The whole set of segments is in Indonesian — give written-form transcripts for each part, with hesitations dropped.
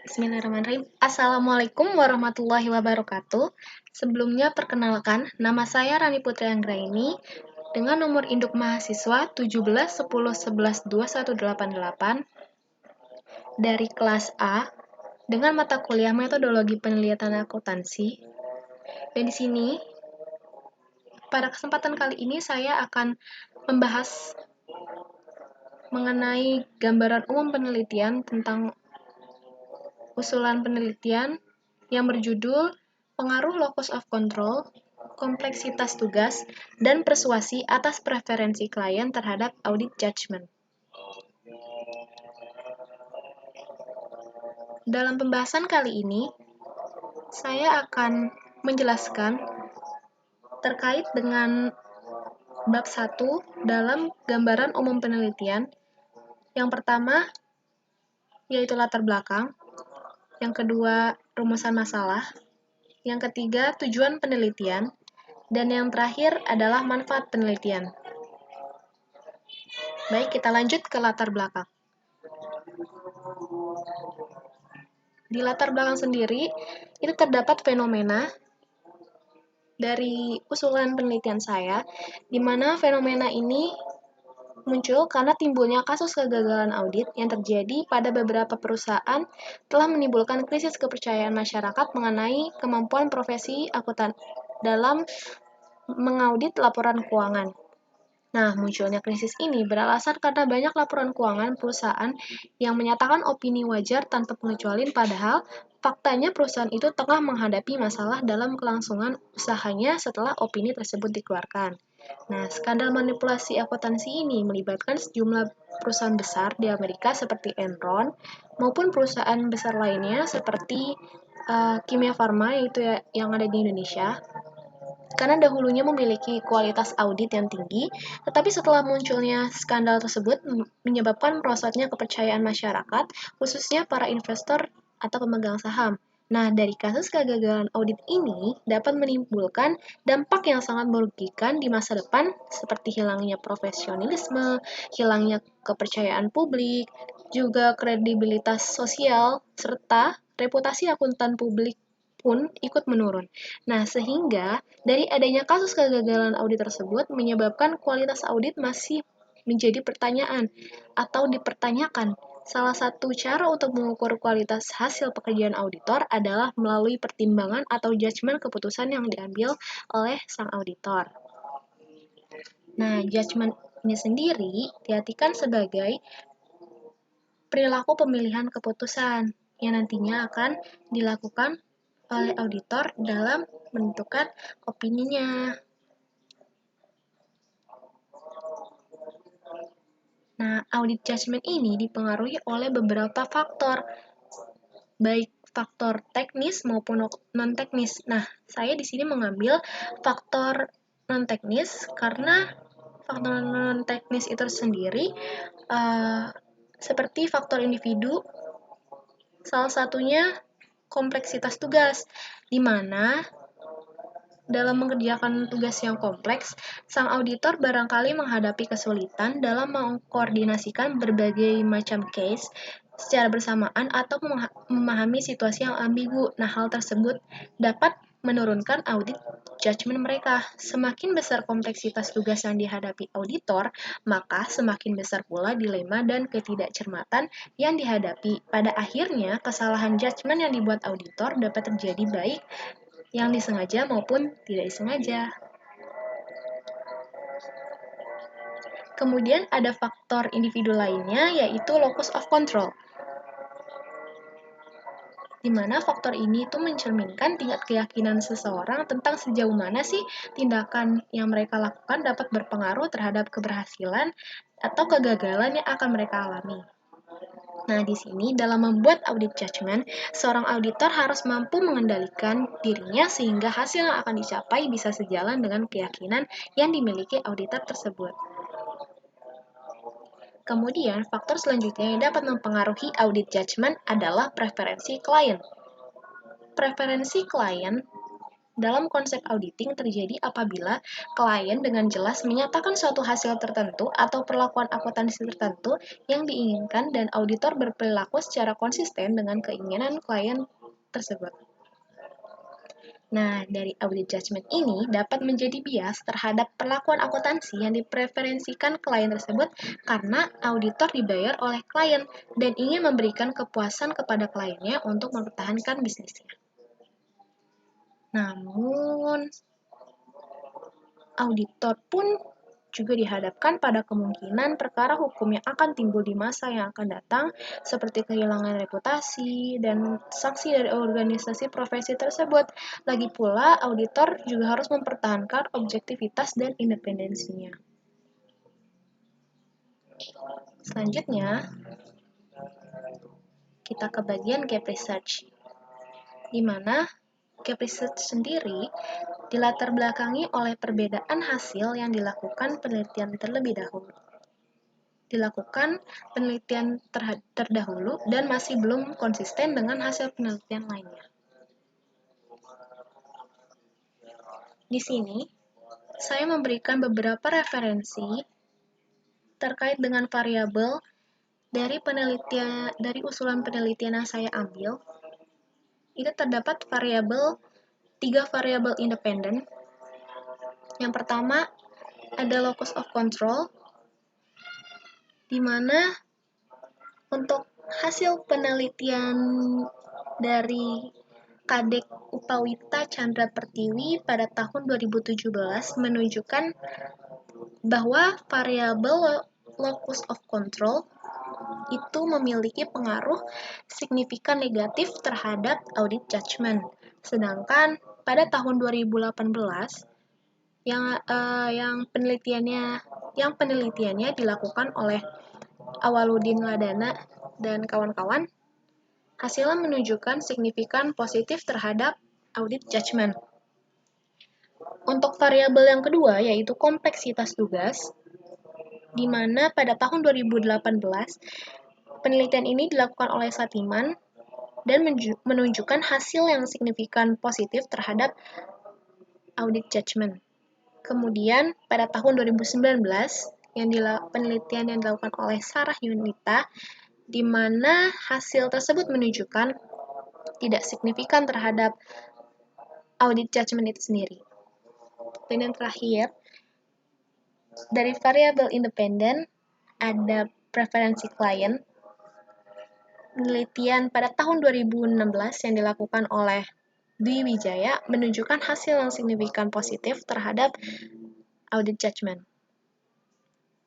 Bismillahirrahmanirrahim. Assalamualaikum warahmatullahi wabarakatuh. Sebelumnya perkenalkan, nama saya Rani Putri Anggraini dengan nomor induk mahasiswa 17 10 11 2188 dari kelas A dengan mata kuliah Metodologi Penelitian Akuntansi. Dan di sini pada kesempatan kali ini saya akan membahas mengenai gambaran umum penelitian tentang usulan penelitian yang berjudul Pengaruh Locus of Control, Kompleksitas Tugas, dan Persuasi atas Preferensi Klien terhadap Audit Judgment. Dalam pembahasan kali ini, saya akan menjelaskan terkait dengan bab 1 dalam gambaran umum penelitian. Yang pertama, yaitu latar belakang. Yang kedua, rumusan masalah. Yang ketiga, tujuan penelitian. Dan yang terakhir adalah manfaat penelitian. Baik, kita lanjut ke latar belakang. Di latar belakang sendiri, itu terdapat fenomena dari usulan penelitian saya, di mana fenomena ini muncul karena timbulnya kasus kegagalan audit yang terjadi pada beberapa perusahaan telah menimbulkan krisis kepercayaan masyarakat mengenai kemampuan profesi akuntan dalam mengaudit laporan keuangan. Nah, munculnya krisis ini beralasan karena banyak laporan keuangan perusahaan yang menyatakan opini wajar tanpa pengecualian, padahal faktanya perusahaan itu tengah menghadapi masalah dalam kelangsungan usahanya setelah opini tersebut dikeluarkan. Nah, skandal manipulasi akuntansi ini melibatkan sejumlah perusahaan besar di Amerika seperti Enron maupun perusahaan besar lainnya seperti Kimia Farma yaitu yang ada di Indonesia. Karena dahulunya memiliki kualitas audit yang tinggi, tetapi setelah munculnya skandal tersebut menyebabkan merosotnya kepercayaan masyarakat, khususnya para investor atau pemegang saham. Nah, dari kasus kegagalan audit ini dapat menimbulkan dampak yang sangat merugikan di masa depan, seperti hilangnya profesionalisme, hilangnya kepercayaan publik, juga kredibilitas sosial, serta reputasi akuntan publik pun ikut menurun. Nah, sehingga dari adanya kasus kegagalan audit tersebut menyebabkan kualitas audit masih menjadi pertanyaan atau dipertanyakan. Salah satu cara untuk mengukur kualitas hasil pekerjaan auditor adalah melalui pertimbangan atau judgement keputusan yang diambil oleh sang auditor. Nah, judgement ini sendiri diartikan sebagai perilaku pemilihan keputusan yang nantinya akan dilakukan oleh auditor dalam menentukan opininya. Nah, audit judgment ini dipengaruhi oleh beberapa faktor, baik faktor teknis maupun non-teknis. Nah, saya di sini mengambil faktor non-teknis karena faktor non-teknis itu sendiri seperti faktor individu, salah satunya kompleksitas tugas, di mana dalam mengerjakan tugas yang kompleks, sang auditor barangkali menghadapi kesulitan dalam mengkoordinasikan berbagai macam case secara bersamaan atau memahami situasi yang ambigu. Nah, hal tersebut dapat menurunkan audit judgment mereka. Semakin besar kompleksitas tugas yang dihadapi auditor, maka semakin besar pula dilema dan ketidakcermatan yang dihadapi. Pada akhirnya, kesalahan judgment yang dibuat auditor dapat terjadi baik yang disengaja maupun tidak disengaja. Kemudian ada faktor individu lainnya, yaitu locus of control, di mana faktor ini itu mencerminkan tingkat keyakinan seseorang tentang sejauh mana sih tindakan yang mereka lakukan dapat berpengaruh terhadap keberhasilan atau kegagalan yang akan mereka alami. Nah, di sini dalam membuat audit judgment, seorang auditor harus mampu mengendalikan dirinya sehingga hasil yang akan dicapai bisa sejalan dengan keyakinan yang dimiliki auditor tersebut. Kemudian, faktor selanjutnya yang dapat mempengaruhi audit judgment adalah preferensi klien. Preferensi klien dalam konsep auditing terjadi apabila klien dengan jelas menyatakan suatu hasil tertentu atau perlakuan akuntansi tertentu yang diinginkan dan auditor berperilaku secara konsisten dengan keinginan klien tersebut. Nah, dari audit judgment ini dapat menjadi bias terhadap perlakuan akuntansi yang dipreferensikan klien tersebut karena auditor dibayar oleh klien dan ingin memberikan kepuasan kepada kliennya untuk mempertahankan bisnisnya. Namun, auditor pun juga dihadapkan pada kemungkinan perkara hukum yang akan timbul di masa yang akan datang, seperti kehilangan reputasi dan sanksi dari organisasi profesi tersebut. Lagi pula, auditor juga harus mempertahankan objektivitas dan independensinya. Selanjutnya, kita ke bagian gap research, di mana gap research sendiri dilatar belakangi oleh perbedaan hasil yang dilakukan penelitian terlebih dahulu. Terdahulu dan masih belum konsisten dengan hasil penelitian lainnya. Di sini, saya memberikan beberapa referensi terkait dengan variabel dari usulan penelitian yang saya ambil. Itu terdapat tiga variabel independen. Yang pertama ada locus of control, di mana untuk hasil penelitian dari Kadek Upawita Chandra Pertiwi pada tahun 2017 menunjukkan bahwa variabel locus of control itu memiliki pengaruh signifikan negatif terhadap audit judgment. Sedangkan pada tahun 2018 yang penelitiannya dilakukan oleh Awaludin Ladana dan kawan-kawan, hasilnya menunjukkan signifikan positif terhadap audit judgment. Untuk variabel yang kedua yaitu kompleksitas tugas, di mana pada tahun 2018 penelitian ini dilakukan oleh Satiman dan menunjukkan hasil yang signifikan positif terhadap audit judgment. Kemudian pada tahun 2019 penelitian yang dilakukan oleh Sarah Yunita, di mana hasil tersebut menunjukkan tidak signifikan terhadap audit judgment itu sendiri. Dan yang terakhir, dari variabel independen ada preferensi klien. Penelitian pada tahun 2016 yang dilakukan oleh Dwi Wijaya menunjukkan hasil yang signifikan positif terhadap audit judgment.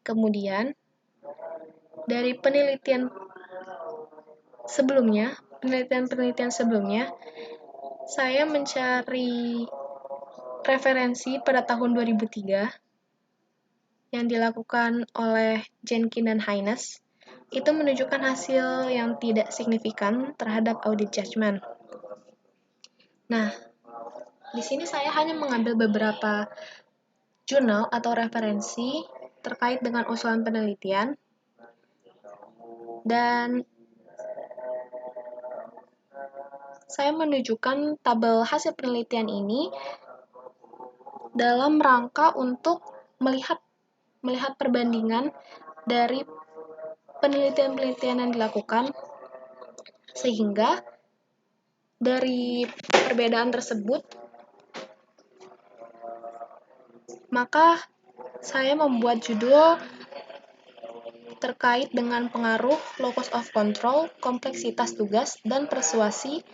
Kemudian, dari penelitian sebelumnya, saya mencari referensi pada tahun 2003 yang dilakukan oleh Jenkin dan Haynes, itu menunjukkan hasil yang tidak signifikan terhadap audit judgment. Nah, di sini saya hanya mengambil beberapa jurnal atau referensi terkait dengan usulan penelitian, dan saya menunjukkan tabel hasil penelitian ini dalam rangka untuk melihat perbandingan dari penelitian-penelitian yang dilakukan, sehingga dari perbedaan tersebut maka saya membuat judul terkait dengan pengaruh locus of control, kompleksitas tugas, dan persuasi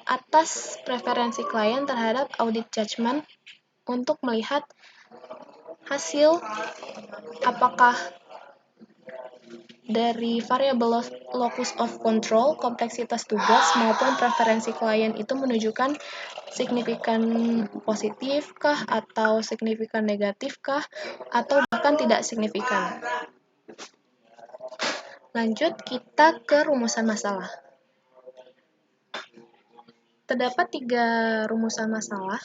atas preferensi klien terhadap audit judgment untuk melihat hasil apakah dari variabel locus of control, kompleksitas tugas, maupun preferensi klien itu menunjukkan signifikan positifkah atau signifikan negatifkah atau bahkan tidak signifikan. Lanjut, kita ke rumusan masalah. Terdapat 3 rumusan masalah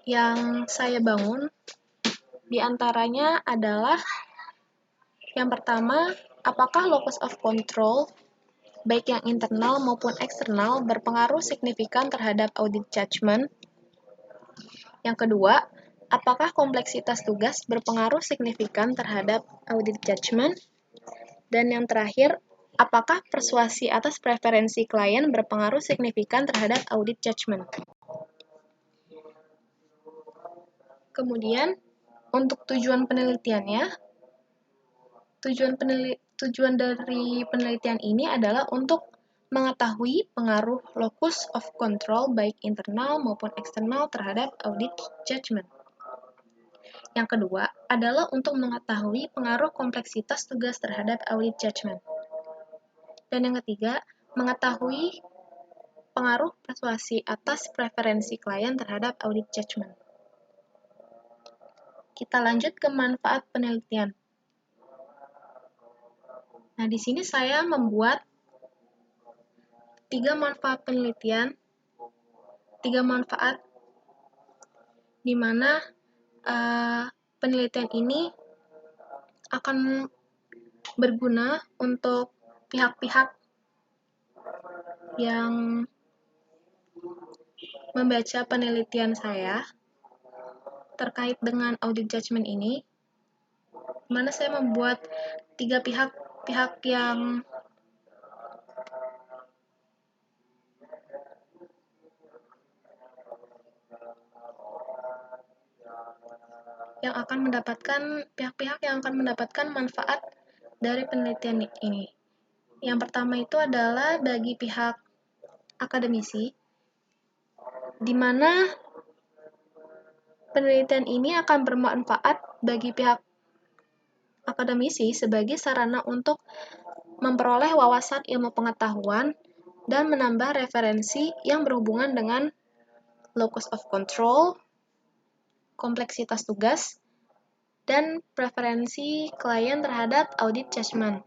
yang saya bangun. Di antaranya adalah yang pertama, apakah locus of control baik yang internal maupun eksternal, berpengaruh signifikan terhadap audit judgment? Yang kedua, apakah kompleksitas tugas berpengaruh signifikan terhadap audit judgment? Dan yang terakhir, apakah persuasi atas preferensi klien berpengaruh signifikan terhadap audit judgment? Kemudian, untuk tujuan penelitiannya, tujuan dari penelitian ini adalah untuk mengetahui pengaruh locus of control baik internal maupun eksternal terhadap audit judgment. Yang kedua adalah untuk mengetahui pengaruh kompleksitas tugas terhadap audit judgment. Dan yang ketiga, mengetahui pengaruh persuasi atas preferensi klien terhadap audit judgment. Kita lanjut ke manfaat penelitian. Nah, di sini saya membuat 3 manfaat penelitian, 3 manfaat di mana penelitian ini akan berguna untuk pihak-pihak yang membaca penelitian saya terkait dengan audit judgment ini, di mana saya membuat 3 pihak yang akan mendapatkan manfaat dari penelitian ini. Yang pertama itu adalah bagi pihak akademisi, di mana penelitian ini akan bermanfaat bagi pihak akademisi sebagai sarana untuk memperoleh wawasan ilmu pengetahuan dan menambah referensi yang berhubungan dengan locus of control, kompleksitas tugas, dan preferensi klien terhadap audit judgment.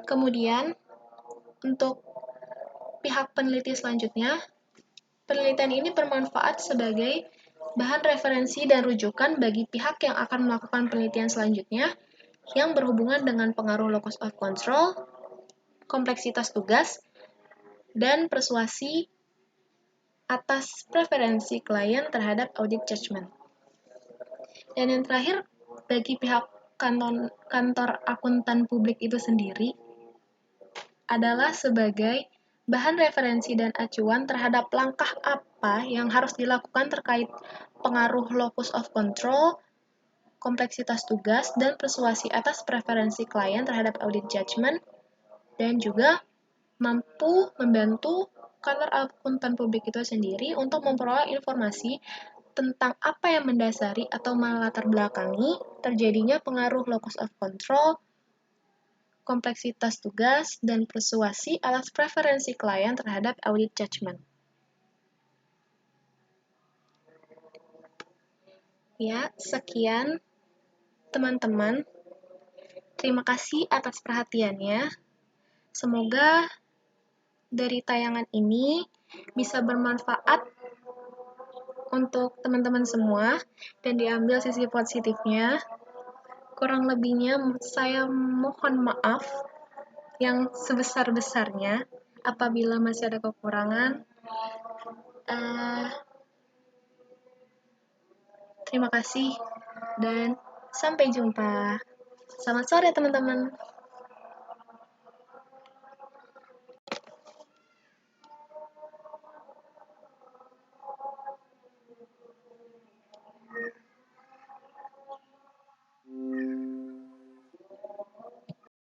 Kemudian, untuk pihak peneliti selanjutnya, penelitian ini bermanfaat sebagai bahan referensi dan rujukan bagi pihak yang akan melakukan penelitian selanjutnya yang berhubungan dengan pengaruh locus of control, kompleksitas tugas, dan persuasi atas preferensi klien terhadap audit judgment. Dan yang terakhir, bagi pihak kantor akuntan publik itu sendiri, adalah sebagai bahan referensi dan acuan terhadap langkah apa yang harus dilakukan terkait pengaruh locus of control, kompleksitas tugas, dan persuasi atas preferensi klien terhadap audit judgment, dan juga mampu membantu kantor akuntan publik itu sendiri untuk memperoleh informasi tentang apa yang mendasari atau melatar belakangi terjadinya pengaruh locus of control, kompleksitas tugas, dan persuasi atas preferensi klien terhadap audit judgment. Ya, sekian teman-teman. Terima kasih atas perhatiannya. Semoga dari tayangan ini bisa bermanfaat untuk teman-teman semua dan diambil sisi positifnya. Kurang lebihnya saya mohon maaf yang sebesar-besarnya apabila masih ada kekurangan. Terima kasih dan sampai jumpa. Selamat sore teman-teman.